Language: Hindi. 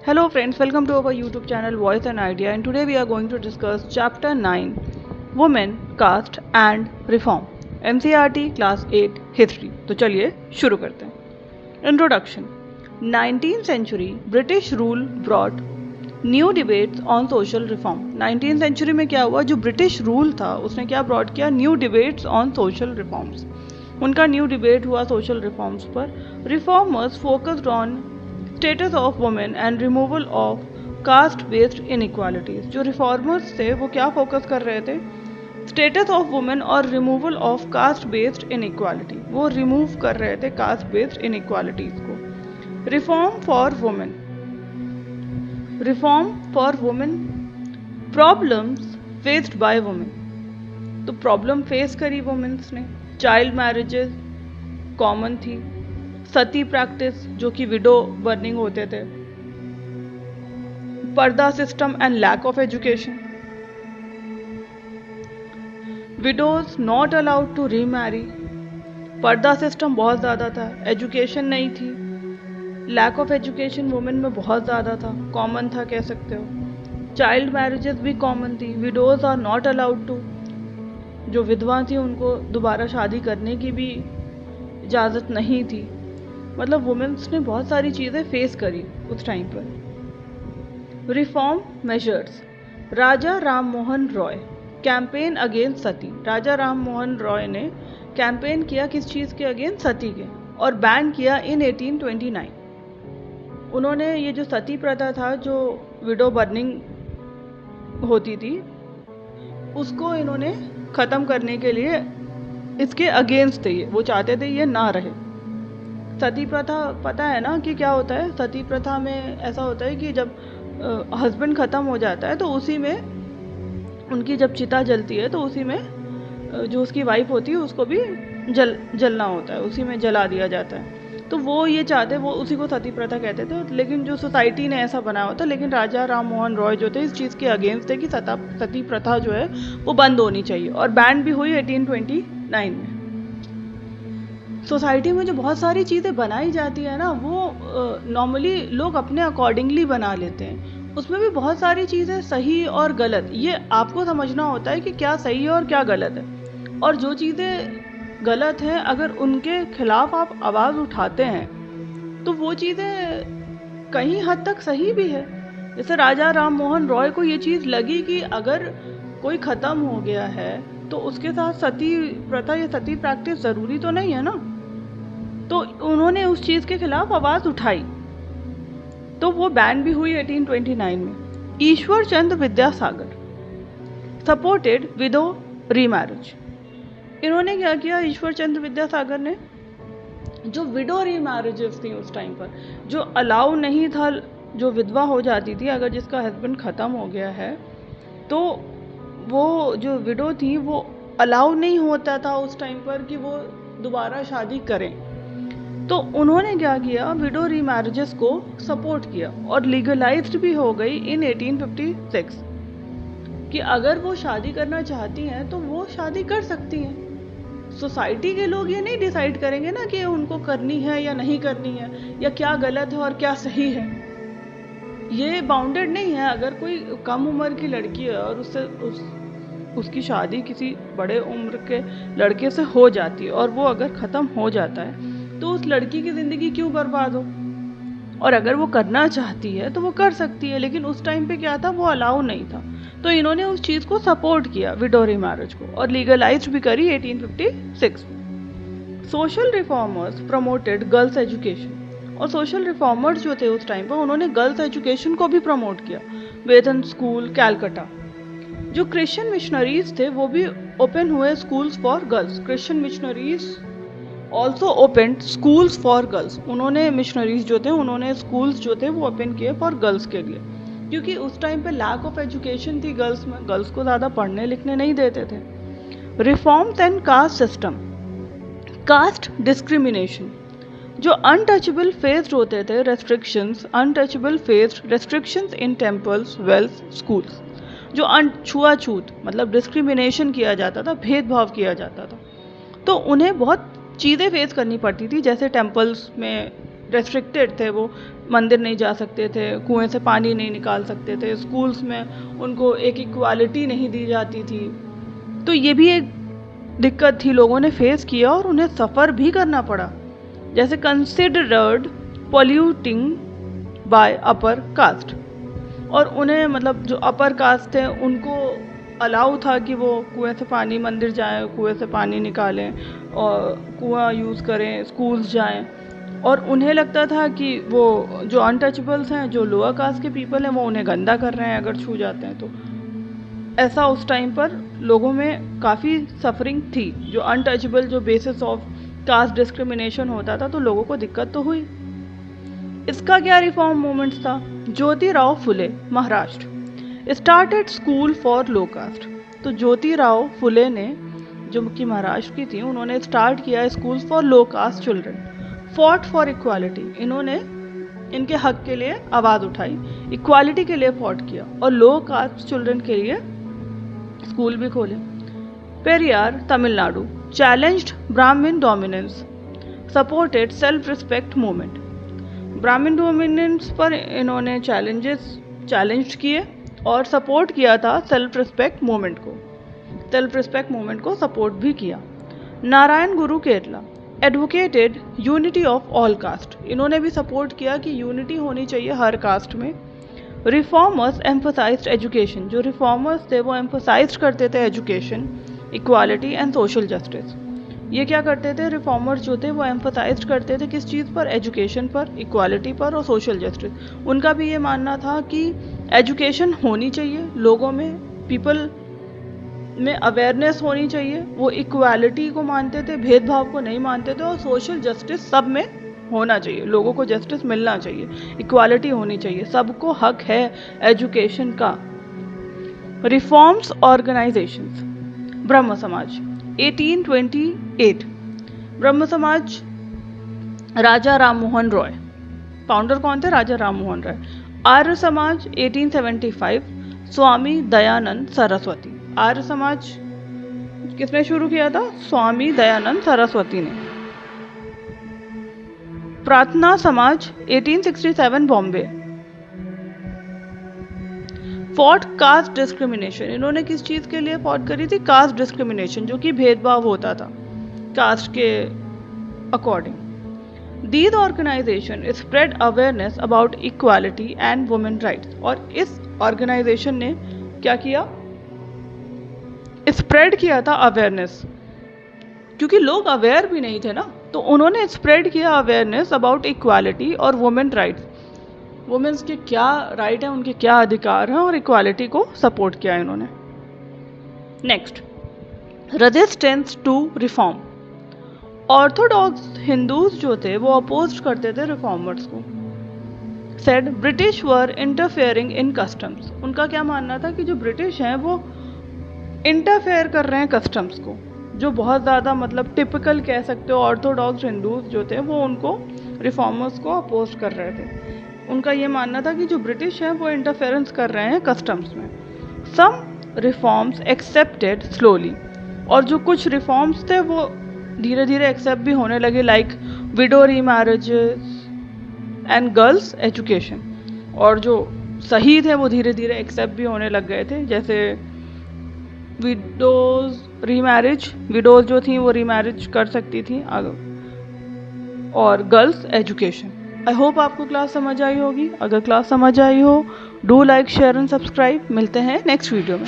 Hello friends, welcome to our YouTube channel Voice and Idea, and today we are going to discuss chapter 9 Women, Caste and Reform NCERT Class 8 History। तो चलिए शुरू करते हैं। Introduction। 19th century British rule brought new debates on social reform। 19th century में क्या हुआ, जो ब्रिटिश रूल था उसने क्या ब्रॉड किया, new debates on social reforms. उनका न्यू डिबेट हुआ सोशल रिफॉर्म्स पर। Reformers focused on status of women and removal of caste based inequalities. जो रिफॉर्मर्स थे वो क्या फोकस कर रहे थे, स्टेटस ऑफ वुमेन और removal of caste based inequality. वो रिमूव कर रहे थे कास्ट बेस्ड इनइक्वालिटीज को। Reform for women, reform for women, problems faced by women. तो प्रॉब्लम फेस करी वुमेन्स ने। चाइल्ड मैरिजेस कॉमन थी, सती प्रैक्टिस जो कि विडो बर्निंग होते थे, पर्दा system and lack of education, widows not allowed to remarry. पर्दा सिस्टम बहुत ज़्यादा था, एजुकेशन नहीं थी, लैक ऑफ एजुकेशन वुमेन में बहुत ज़्यादा था, कॉमन था कह सकते हो। चाइल्ड मैरिजेस भी कॉमन थी, widows are not allowed to, जो विधवा थी उनको दोबारा शादी करने की भी इजाज़त नहीं थी। मतलब वुमेन्स ने बहुत सारी चीज़ें फेस करी उस टाइम पर। Reform measures. Raja Ram Mohan Roy campaign against sati. Raja Ram Mohan Roy ने कैंपेन किया किस चीज़ के अगेंस्ट, सती के, और बैन किया इन 1829। उन्होंने ये जो सती प्रथा था, जो विडो बर्निंग होती थी, उसको इन्होंने ख़त्म करने के लिए इसके अगेंस्ट थे। वो चाहते थे ये ना रहे। सती प्रथा पता है ना कि क्या होता है। सती प्रथा में ऐसा होता है कि जब हस्बैंड ख़त्म हो जाता है तो उसी में उनकी जब चिता जलती है तो उसी में जो उसकी वाइफ होती है उसको भी जलना होता है, उसी में जला दिया जाता है। तो वो ये चाहते, वो उसी को सती प्रथा कहते थे, लेकिन जो सोसाइटी ने ऐसा बनाया होता। लेकिन राजा राम मोहन रॉय जो थे इस चीज़ के अगेंस्ट थे कि सती प्रथा जो है वो बंद होनी चाहिए, और बैन भी हुई 1829 में। सोसाइटी में जो बहुत सारी चीज़ें बनाई जाती है ना, वो नॉर्मली लोग अपने अकॉर्डिंगली बना लेते हैं। उसमें भी बहुत सारी चीज़ें सही और गलत, ये आपको समझना होता है कि क्या सही है और क्या गलत है। और जो चीज़ें गलत हैं, अगर उनके खिलाफ आप आवाज़ उठाते हैं तो वो चीज़ें कहीं हद तक सही भी है। जैसे राजा राम मोहन रॉय को ये चीज़ लगी कि अगर कोई ख़त्म हो गया है तो उसके साथ सती प्रथा या सती प्रैक्टिस ज़रूरी तो नहीं है ना, तो उन्होंने उस चीज़ के खिलाफ आवाज़ उठाई, तो वो बैन भी हुई 1829 में। Ishwar Chandra Vidyasagar supported window remarriage. इन्होंने क्या किया, ईश्वर चंद्र विद्यासागर ने जो विडो रीमैरिजेस थी उस टाइम पर, जो अलाउ नहीं था, जो विधवा हो जाती थी अगर जिसका हस्बैंड ख़त्म हो गया है, तो वो जो विडो थी वो अलाउ नहीं होता था उस टाइम पर कि वो दोबारा शादी करें। तो उन्होंने क्या किया, विडो रीमैरिजेस को सपोर्ट किया और लीगलाइज्ड भी हो गई इन 1856 कि अगर वो शादी करना चाहती हैं तो वो शादी कर सकती हैं। सोसाइटी के लोग ये नहीं डिसाइड करेंगे ना कि उनको करनी है या नहीं करनी है, या क्या गलत है और क्या सही है। ये बाउंडेड नहीं है। अगर कोई कम उम्र की लड़की है और उसकी शादी किसी बड़े उम्र के लड़के से हो जाती है और वो अगर ख़त्म हो जाता है तो उस लड़की की ज़िंदगी क्यों बर्बाद हो। और अगर वो करना चाहती है तो वो कर सकती है, लेकिन उस टाइम पे क्या था, वो अलाउ नहीं था। तो इन्होंने उस चीज़ को सपोर्ट किया, विडो रीमैरिज को, और लीगलाइज्ड भी करी 1856। Social reformers promoted girls education. और सोशल रिफॉर्मर्स जो थे उस टाइम पर, उन्होंने गर्ल्स एजुकेशन को भी प्रमोट किया। वेतन स्कूल कैलकाटा। जो क्रिश्चियन मिशनरीज थे वो भी ओपन हुए schools for girls. Christian missionaries also open schools for girls. उन्होंने मिशनरीज जो थे उन्होंने स्कूल्स जो थे वो ओपन किए फॉर गर्ल्स के लिए, क्योंकि उस टाइम पे लैक ऑफ एजुकेशन थी गर्ल्स में, गर्ल्स को ज़्यादा पढ़ने लिखने नहीं देते थे। Reforms and caste system. Caste discrimination. जो अनटचेबल फेस्ड होते थे restrictions, untouchable faced restrictions in temples, Wales, schools. जो छुआछूत मतलब डिस्क्रिमिनेशन किया जाता था, भेदभाव किया जाता था, तो उन्हें बहुत चीज़ें फेस करनी पड़ती थी। जैसे टेम्पल्स में रेस्ट्रिक्टेड थे, वो मंदिर नहीं जा सकते थे, कुएं से पानी नहीं निकाल सकते थे, स्कूल्स में उनको एक इक्वालिटी नहीं दी जाती थी। तो ये भी एक दिक्कत थी, लोगों ने फेस किया और उन्हें सफ़र भी करना पड़ा। जैसे considered polluting bye upper caste, और उन्हें मतलब जो अपर कास्ट थे उनको अलाउ था कि वो कुएं से पानी, मंदिर जाएं, कुएं से पानी निकालें और कुआं यूज़ करें, स्कूल्स जाएं, और उन्हें लगता था कि वो जो अनटचेबल्स हैं, जो लोअर कास्ट के पीपल हैं, वो उन्हें गंदा कर रहे हैं अगर छू जाते हैं तो। ऐसा उस टाइम पर लोगों में काफ़ी सफरिंग थी। जो अनटचेबल, जो बेसिस ऑफ कास्ट डिस्क्रिमिनेशन होता था, तो लोगों को दिक्कत तो हुई। इसका क्या रिफॉर्म मूवमेंट्स था? Jyotirao Phule, Maharashtra, started school for low caste. तो ज्योतिराव फुले ने, जो कि महाराष्ट्र की थी, उन्होंने स्टार्ट किया school for low caste children. Fought for equality, इन्होंने इनके हक के लिए आवाज़ उठाई, इक्वालिटी के लिए फॉट किया, और लो कास्ट चिल्ड्रन के लिए स्कूल भी खोले। पेरियार, तमिलनाडु, चैलेंज्ड ब्राह्मण dominance, supported self respect movement. ब्राह्मण डोमिनेंस पर इन्होंने चैलेंज किए और सपोर्ट किया था सेल्फ रिस्पेक्ट मूवमेंट को, सपोर्ट भी किया। नारायण गुरु, Kerala, advocated unity of all cast, इन्होंने भी सपोर्ट किया कि यूनिटी होनी चाहिए हर कास्ट में। रिफॉर्मर्स एम्फोसाइज्ड एजुकेशन, जो रिफॉर्मर्स थे वो एम्फोसाइज करते थे education, equality and social justice. ये क्या करते थे? रिफॉर्मर्स जो थे वो एम्फोसाइज करते थे किस चीज़ पर? एजुकेशन पर, इक्वालिटी पर और सोशल जस्टिस। उनका भी ये मानना था कि एजुकेशन होनी चाहिए, लोगों में, पीपल में अवेयरनेस होनी चाहिए। वो इक्वालिटी को मानते थे, भेदभाव को नहीं मानते थे, और सोशल जस्टिस सब में होना चाहिए, लोगों को जस्टिस मिलना चाहिए, इक्वालिटी होनी चाहिए, सबको हक है एजुकेशन का। रिफॉर्म्स ऑर्गेनाइजेशंस, ब्रह्म समाज 1828, ब्रह्म समाज, राजा राम मोहन रॉय, फाउंडर कौन थे? राजा राम मोहन रॉय। आर्य समाज 1875, स्वामी दयानंद सरस्वती। आर्य समाज किसने शुरू किया था? स्वामी दयानंद सरस्वती ने। प्रार्थना समाज 1867, बॉम्बे, फॉट कास्ट डिस्क्रिमिनेशन, इन्होंने किस चीज़ के लिए फॉट करी थी? कास्ट डिस्क्रिमिनेशन, जो कि भेदभाव होता था कास्ट के according. These organization spread awareness about equality and women rights, और इस ऑर्गेनाइजेशन ने क्या किया? स्प्रेड किया था अवेयरनेस, क्योंकि लोग अवेयर भी नहीं थे ना, तो उन्होंने स्प्रेड किया अवेयरनेस अबाउट इक्वालिटी और वुमेन राइट्स, वुमेन्स के क्या राइट हैं, उनके क्या अधिकार हैं, और इक्वालिटी को सपोर्ट किया इन्होंने। Next, resistance to reform. Orthodox Hindus जो थे वो अपोज करते थे रिफॉर्मर्स को। Said British were interfering in customs, उनका क्या मानना था कि जो ब्रिटिश हैं वो इंटरफेयर कर रहे हैं कस्टम्स को, जो बहुत ज़्यादा मतलब टिपिकल कह सकते हो ऑर्थोडॉक्स हिंदूज जो थे वो उनको, रिफॉर्मर्स को अपोज कर रहे थे। उनका ये मानना था कि जो ब्रिटिश हैं वो इंटरफेरेंस कर रहे हैं कस्टम्स में। सम रिफॉर्म्स एक्सेप्टेड स्लोली, और जो कुछ रिफॉर्म्स थे वो धीरे धीरे एक्सेप्ट भी होने लगे, like widow remarriages and girls education, और जो सही थे वो धीरे धीरे एक्सेप्ट भी होने लग गए थे, जैसे विडोज रीमैरिज, विडोज जो थी वो रीमैरिज कर सकती थी, और गर्ल्स एजुकेशन। आई होप आपको क्लास समझ आई होगी। अगर क्लास समझ आई हो, do like, share and subscribe. मिलते हैं नेक्स्ट वीडियो में।